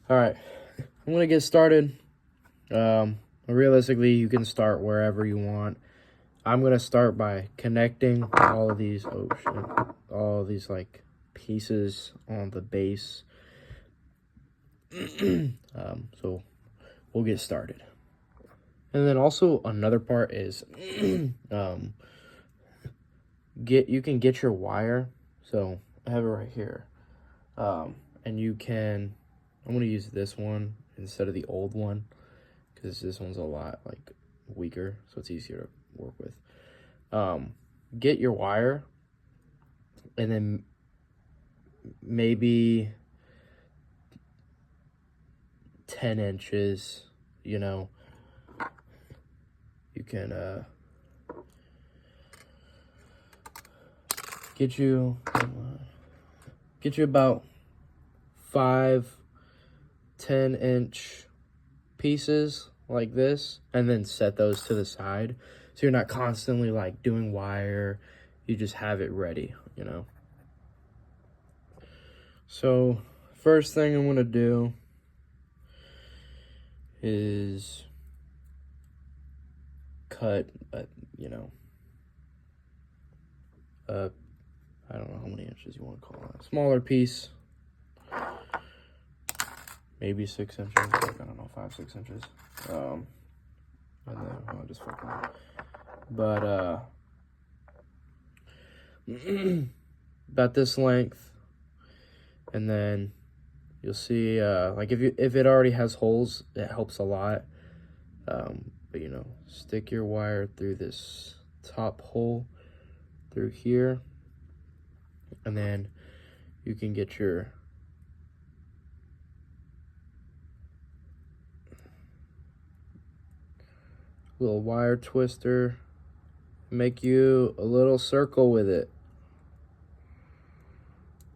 All right, I'm gonna get started. Realistically, you can start wherever you want. I'm gonna start by connecting all of these, all of these like pieces on the base. So we'll get started. And then also another part is, you can get your wire. So I have it right here. And you can, I'm gonna use this one instead of the old one because this one's a lot like weaker, so it's easier to work with. Get your wire, and then maybe 10 inches, you know, you can get you about 5-10 inch pieces like this, and then set those to the side so you're not constantly like doing wire. You just have it ready, you know. So first thing I'm gonna do is cut I don't know how many inches you want to call it. Smaller piece, maybe 6 inches. Like, I don't know, 5-6 inches. And then I'll just fucking. But about this length, and then you'll see like if it already has holes, it helps a lot. But you know, stick your wire through this top hole through here, and then you can get your little wire twister, make you a little circle with it,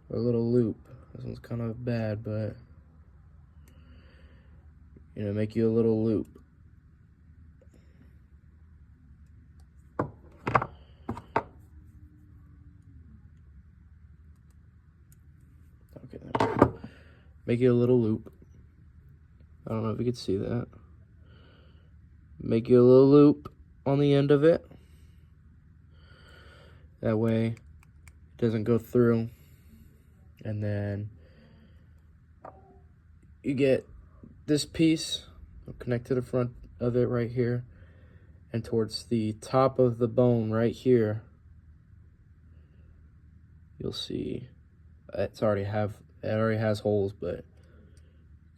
or a little loop. This one's kind of bad, but you know, make you a little loop. Okay, make you a little loop. I don't know if you could see that. Make you a little loop on the end of it. That way it doesn't go through. And then you get this piece, connect to the front of it right here, and towards the top of the bone right here, you'll see it already has holes, but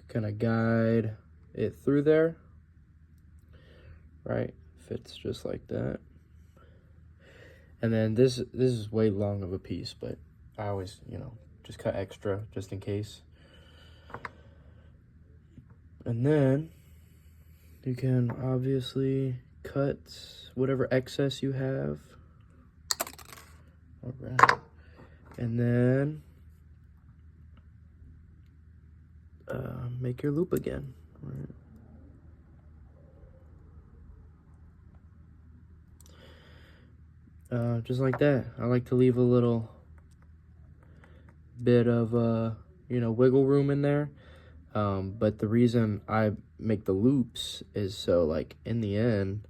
kind of guide it through there, right? Fits just like that. And then this is way long of a piece, but I always, you know, just cut extra just in case. And then you can obviously cut whatever excess you have. All right. And then make your loop again. Right. Just like that. I like to leave a little bit of wiggle room in there. But the reason I make the loops is so like in the end,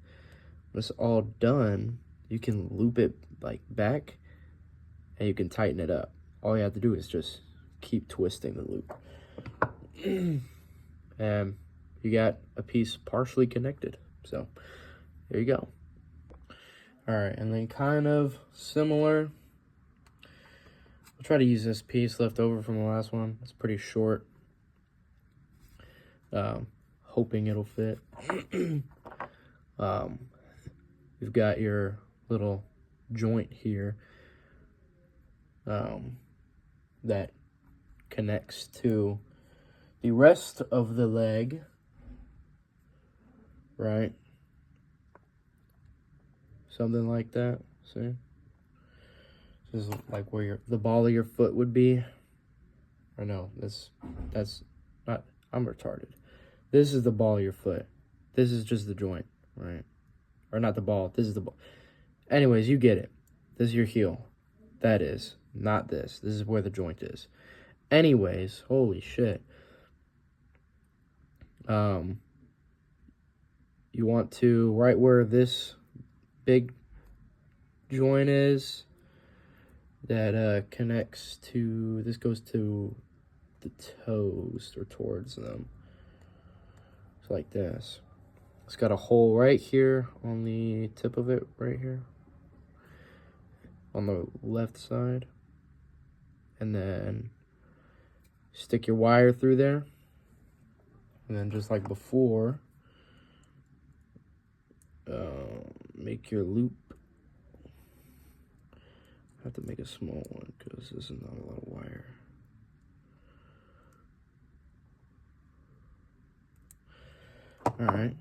when it's all done, you can loop it like back and you can tighten it up. All you have to do is just keep twisting the loop. And you got a piece partially connected. So there you go. All right, and then kind of similar, I'll try to use this piece left over from the last one. It's pretty short. Hoping it'll fit. You've got your little joint here that connects to the rest of the leg, right? Something like that. See? This is like where the ball of your foot would be. Or no, that's not, I'm retarded. This is the ball of your foot. This is just the joint, right? Or not the ball, this is the ball. Anyways, you get it. This is your heel. That is, not this. This is where the joint is. Anyways, holy shit. You want to, right where this big joint is, that connects to, this goes to the toes or towards them. It's like this. It's got a hole right here on the tip of it, right here on the left side. And then stick your wire through there. And then just like before, make your loop. I have to make a small one because this is not a lot of wire. Alright.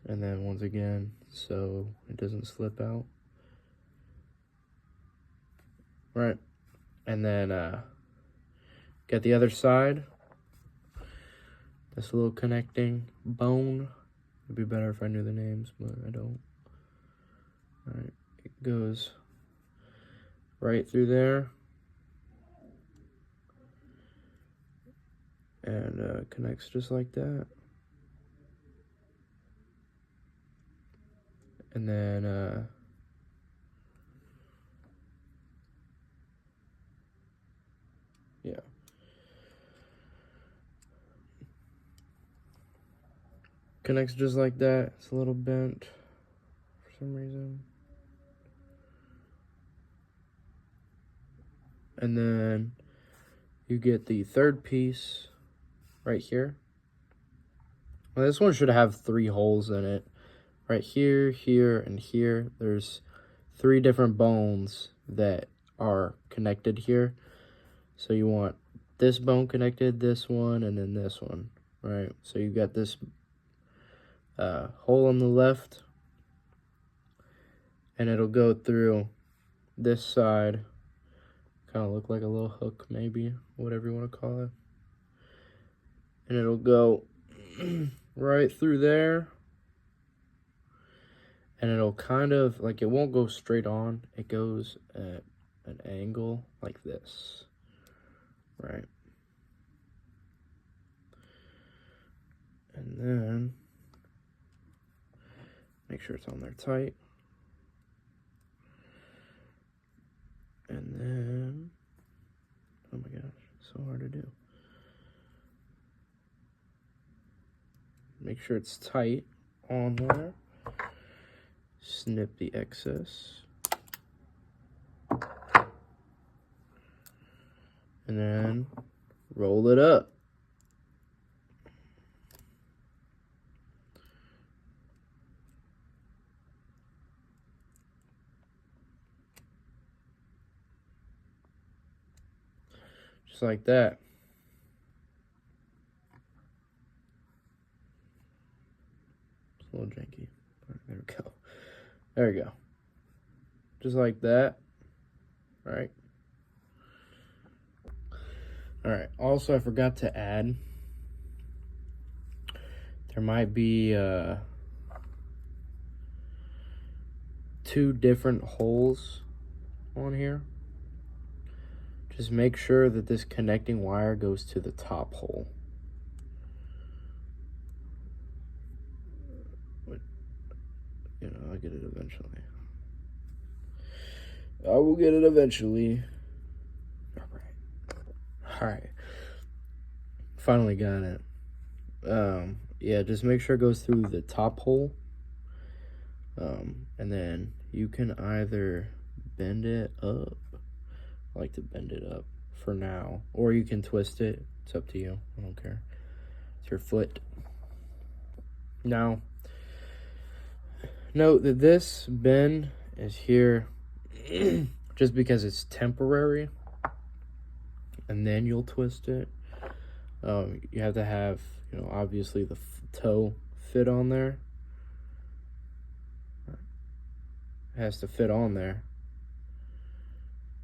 And then once again, so it doesn't slip out. Right. And then get the other side. This little connecting bone. It'd be better if I knew the names, but I don't. Alright. It goes right through there. And connects just like that. And then yeah. Connects just like that. It's a little bent for some reason. And then you get the third piece right here. Well, this one should have 3 holes in it. Right here, here, and here. There's 3 different bones that are connected here. So you want this bone connected, this one, and then this one, right? So you got this hole on the left, and it'll go through this side. Kind of look like a little hook, maybe, whatever you want to call it. And it'll go right through there. And it'll kind of, like, it won't go straight on. It goes at an angle like this, right? And then make sure it's on there tight. And then, oh my gosh, so hard to do. Make sure it's tight on there. Snip the excess. And then roll it up. Just like that. It's a little janky. There we go. There we go. Just like that. Right. Alright. Also, I forgot to add. There might be 2 different holes on here. Just make sure that this connecting wire goes to the top hole. You know, I'll get it eventually. I will get it eventually. Alright. Finally got it. Yeah, just make sure it goes through the top hole. And then you can either bend it up. I like to bend it up for now. Or you can twist it. It's up to you. I don't care. It's your foot. Now, note that this bend is here just because it's temporary. And then you'll twist it. You have to have, you know, obviously the toe fit on there. It has to fit on there.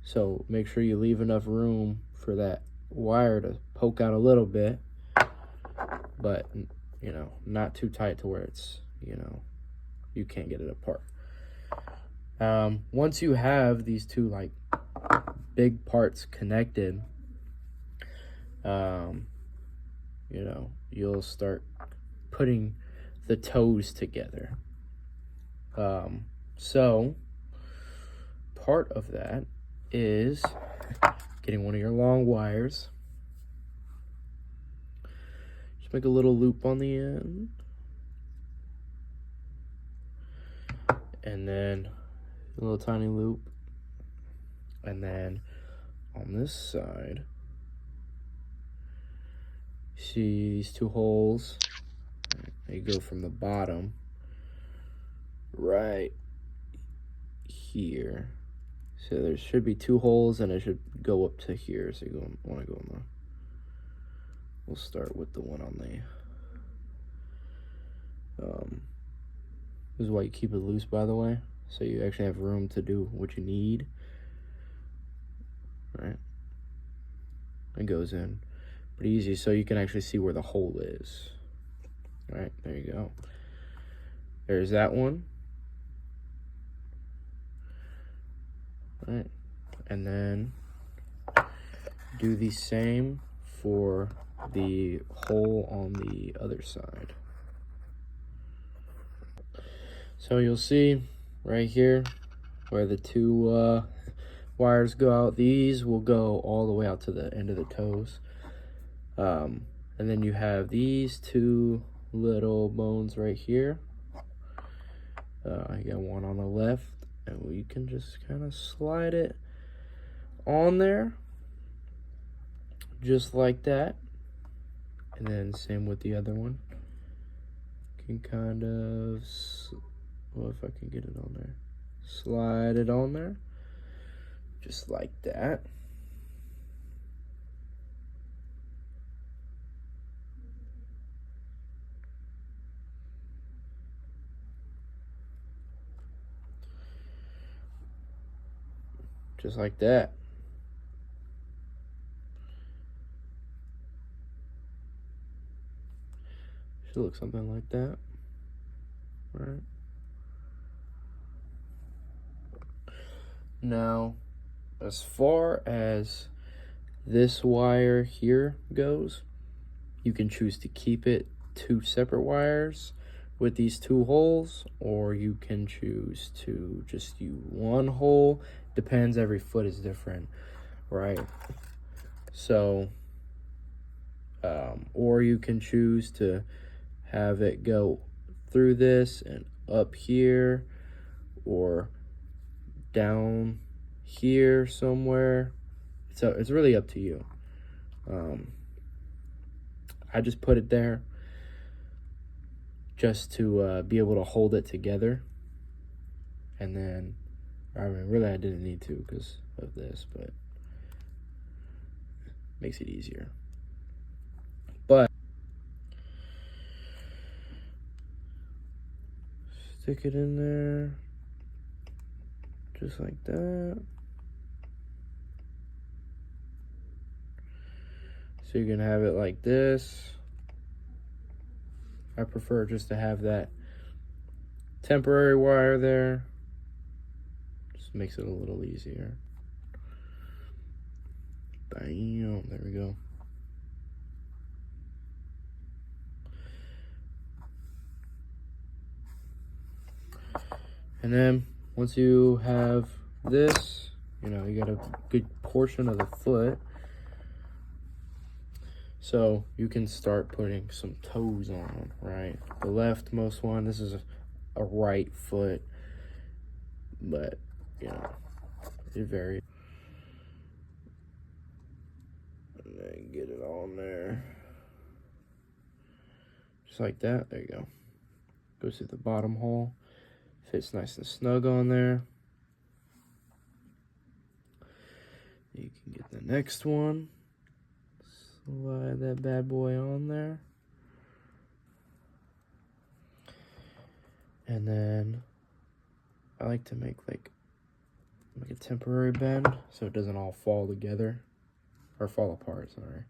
So make sure you leave enough room for that wire to poke out a little bit, but, you know, not too tight to where it's, you know, you can't get it apart. Once you have these 2 like big parts connected, you know, you'll start putting the toes together. So part of that is getting one of your long wires. Just make a little loop on the end. And then a little tiny loop. And then on this side, see these two holes? They go from the bottom right here. So there should be two holes and it should go up to here. So you want to go in the, we'll start with the one on the, this is why you keep it loose, by the way. So you actually have room to do what you need. Right? It goes in pretty easy so you can actually see where the hole is. Right, there you go. There's that one. Right, and then do the same for the hole on the other side. So you'll see right here where the two wires go out. These will go all the way out to the end of the toes. And then you have these two little bones right here. I got one on the left, and we can just kind of slide it on there, just like that. And then same with the other one. Can kind of, well, if I can get it on there, slide it on there, just like that. Just like that. Should look something like that, right? Now, as far as this wire here goes, you can choose to keep it two separate wires with these two holes, or you can choose to just use one hole. Depends, every foot is different, right? So, or you can choose to have it go through this and up here, or down here somewhere. So it's really up to you. I just put it there just to be able to hold it together. And then, I mean, really I didn't need to because of this, but it makes it easier. But stick it in there, just like that. So you can have it like this. I prefer just to have that temporary wire there. Just makes it a little easier. Bam, there we go. And then once you have this, you know, you got a good portion of the foot. So you can start putting some toes on, right? The leftmost one, this is a right foot, but, you know, it varies. And then get it on there. Just like that, there you go. Goes through the bottom hole. Fits nice and snug on there. You can get the next one. Slide that bad boy on there. And then I like to make like a temporary bend so it doesn't all fall together or fall apart, sorry.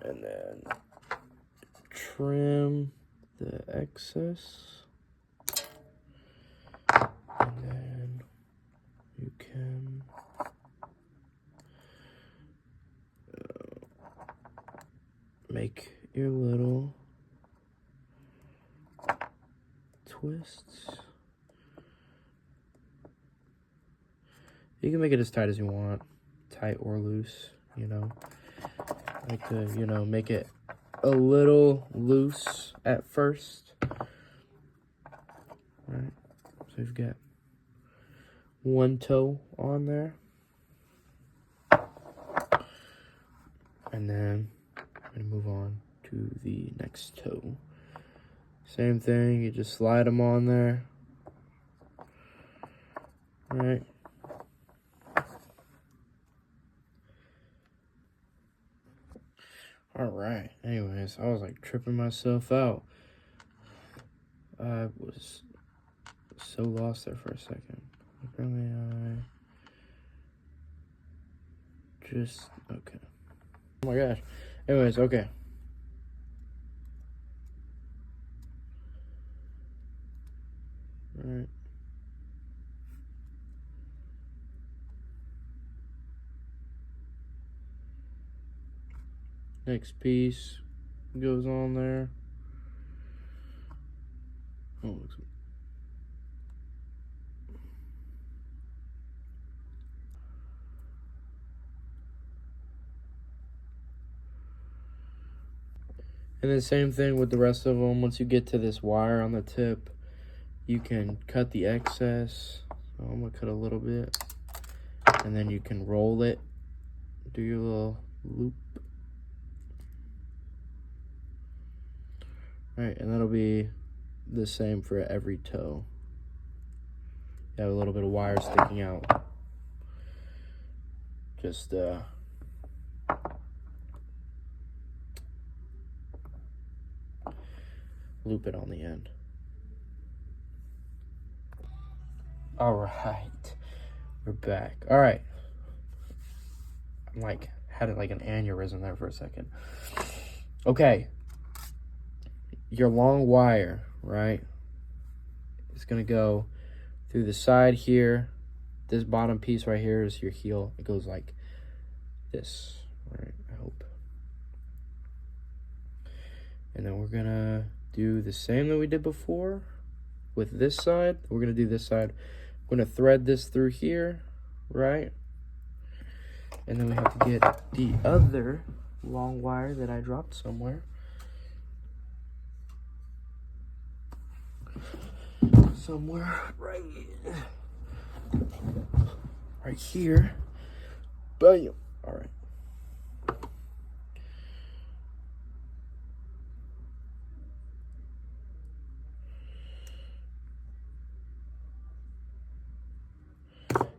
And then trim the excess. And then you can make your little twists. You can make it as tight as you want, tight or loose, you know. I like to, you know, make it a little loose at first. All right, so we've got one toe on there. And then I'm gonna move on to the next toe. Same thing, you just slide them on there. All right. All right, anyways, I was like tripping myself out. I was so lost there for a second. Apparently okay. Oh my gosh. Anyways, okay. All right. Next piece goes on there. Oh, looks good. And then same thing with the rest of them. Once you get to this wire on the tip, you can cut the excess. So I'm gonna cut a little bit. And then you can roll it. Do your little loop. All right, and that'll be the same for every toe. You have a little bit of wire sticking out. Just loop it on the end. All right, we're back. All right, I'm like, had it like an aneurysm there for a second. Okay, your long wire, right? It's gonna go through the side here. This bottom piece right here is your heel. It goes like this, right? I hope. And then we're gonna do the same that we did before with this side. We're gonna do this side. We're gonna thread this through here, right? And then we have to get the other long wire that I dropped somewhere. Somewhere right here. Bam. All right.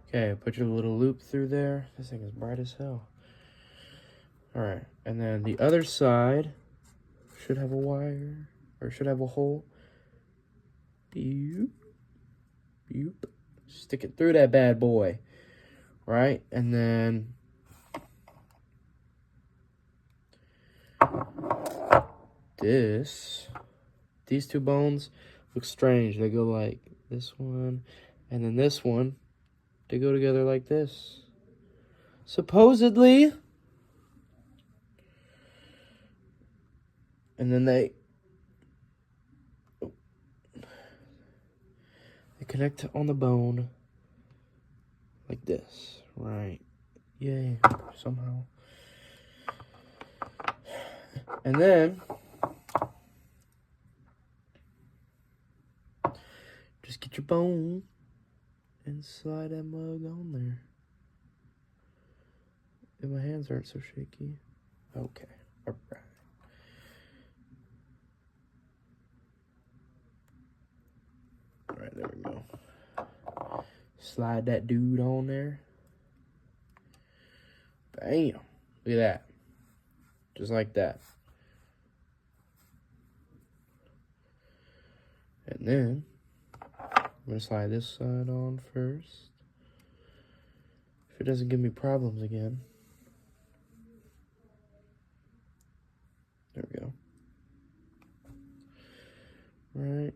Okay, put your little loop through there. This thing is bright as hell. All right, and then the other side should have a wire, or should have a hole. Boop, boop. Stick it through that bad boy, right? And then these two bones look strange. They go like this one, and then this one. They go together like this. Supposedly. And then they connect on the bone like this. Right. Yay. Somehow. And then just get your bone and slide that mug on there. And my hands aren't so shaky. Okay, all right. All right, there we go. Slide that dude on there. Bam. Look at that. Just like that. And then I'm gonna slide this side on first. If it doesn't give me problems again. There we go. Right.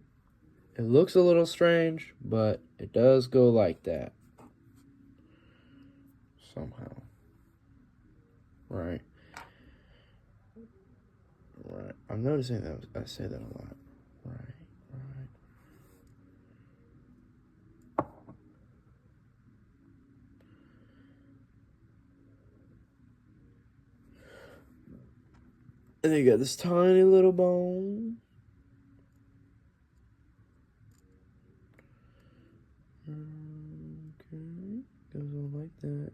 It looks a little strange, but it does go like that. Somehow. Right. Right. I'm noticing that I say that a lot. Right. And then you got this tiny little bone. Okay. Goes on like that.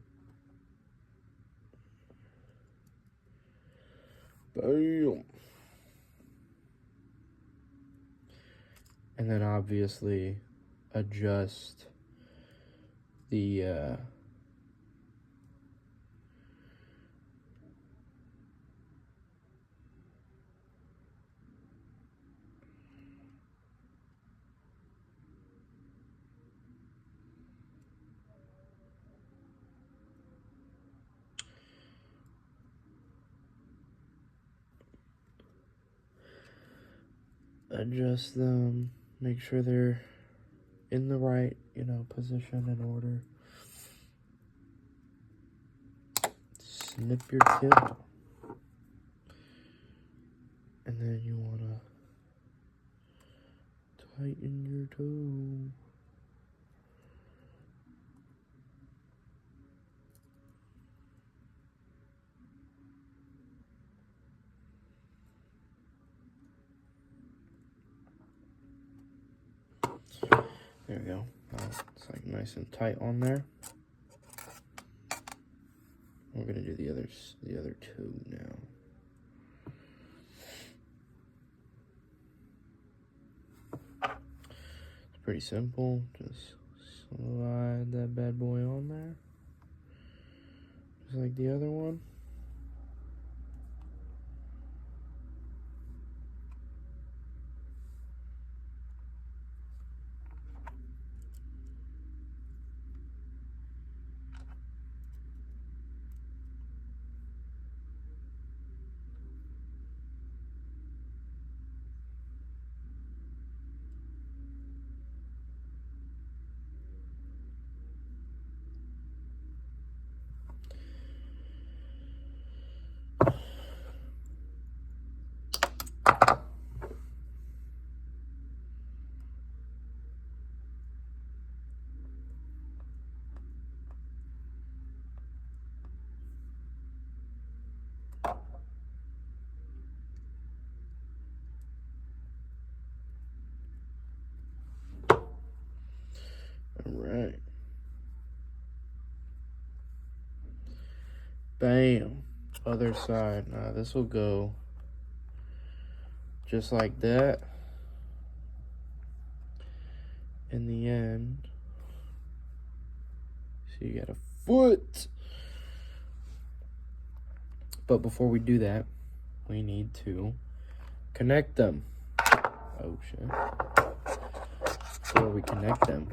Bam. And then obviously adjust the adjust them, make sure they're in the right, position and order. Snip your tip. And then you want to tighten your toe. There we go. It's like nice and tight on there. We're gonna do the other toe now. It's pretty simple. Just slide that bad boy on there, just like the other one. All right. Bam. Other side. Now this will go just like that. In the end, so you got a foot. But before we do that, we need to connect them. Oh shit. Before we connect them,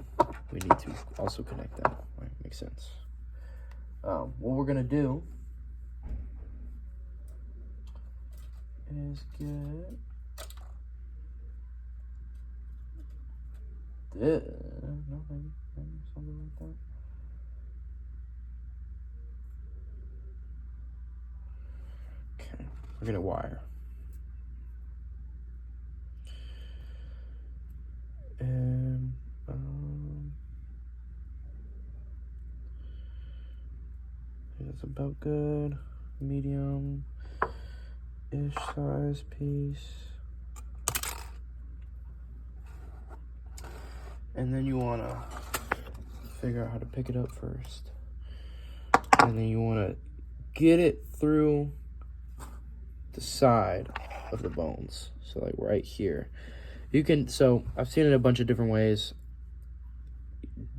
we need to also connect them. Right, makes sense. What we're gonna do is get this. No, maybe something like that. Okay, we're gonna wire. And that's about good. Medium-ish size piece. And then you want to figure out how to pick it up first. And then you want to get it through the side of the bones. So like right here. So I've seen it a bunch of different ways.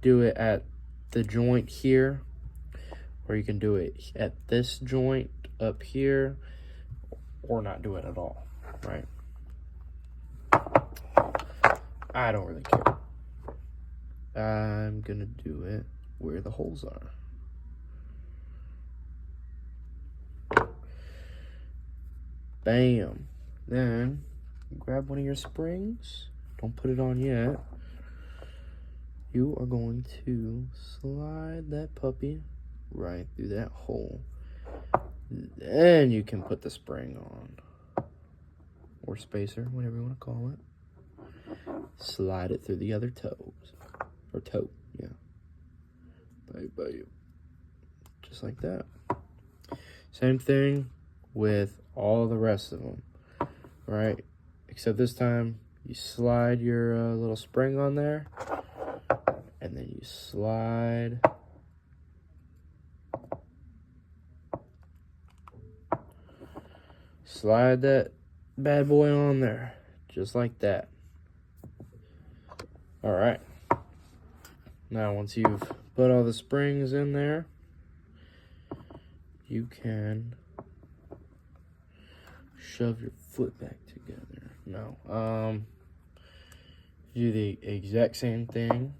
Do it at the joint here, or you can do it at this joint up here, or not do it at all, right? I don't really care. I'm gonna do it where the holes are. Bam. Then grab one of your springs. Don't put it on yet. You are going to slide that puppy right through that hole. Then you can put the spring on. or spacer, whatever you want to call it. Slide it through the other toes, or toe, yeah. Bye. Just like that. Same thing with all the rest of them, right? Except this time, you slide your little spring on there, and then you slide that bad boy on there, just like that. All right. Now, once you've put all the springs in there, you can shove your foot back together. Now, do the exact same thing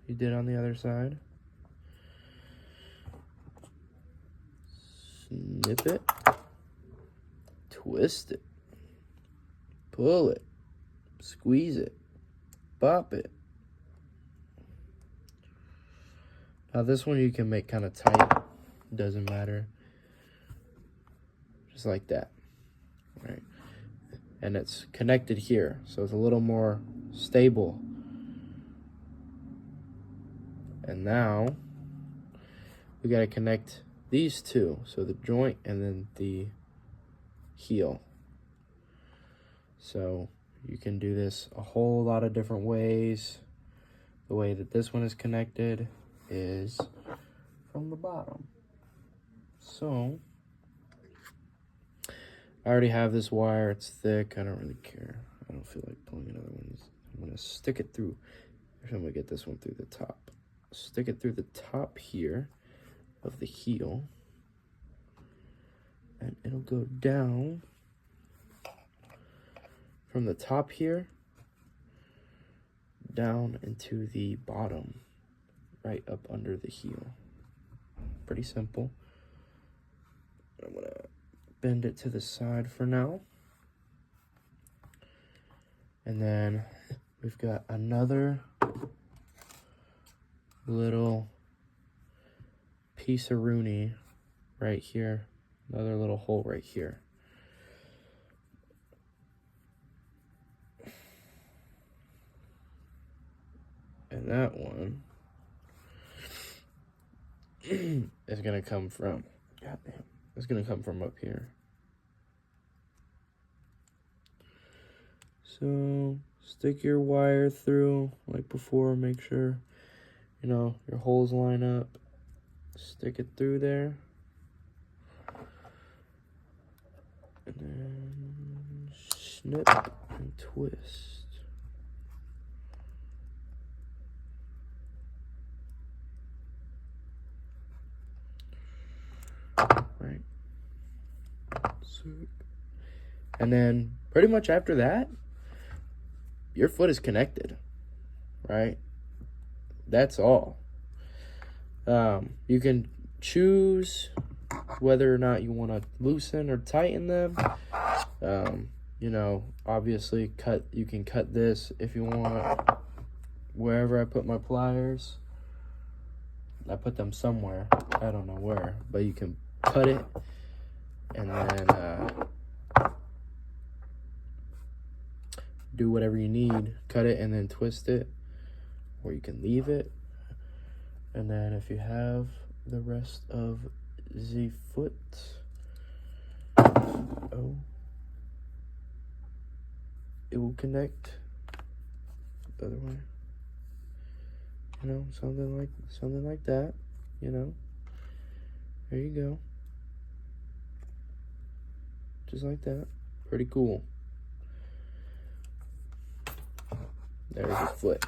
you did on the other side. Snip it, twist it, pull it, squeeze it, pop it. Now this one you can make kind of tight, doesn't matter. Just like that, right? And it's connected here, so it's a little more stable. And now we gotta connect these two, so the joint and then the heel. So you can do this a whole lot of different ways. The way that this one is connected is from the bottom. So I already have this wire, it's thick, I don't really care. I don't feel like pulling another one. I'm gonna stick it through, actually I'm gonna get this one through the top. Stick it through the top here of the heel, and it'll go down from the top here down into the bottom, right up under the heel. Pretty simple. I'm gonna bend it to the side for now. And then we've got another little piece of Rooney right here. Another little hole right here. And that one is gonna come from, goddamn, it's gonna come from up here. So stick your wire through like before, make sure, you know, your holes line up. Stick it through there. And then snip and twist. Right. And then pretty much after that, your foot is connected, right? That's all. You can choose whether or not you want to loosen or tighten them. You know, obviously you can cut this if you want. Wherever I put my pliers, I put them somewhere. I don't know where, but you can cut it and then do whatever you need. Cut it and then twist it, or you can leave it. And then if you have the rest of the foot, it will connect the other way. You know, something like that, you know. There you go. Just like that. Pretty cool. There's your foot.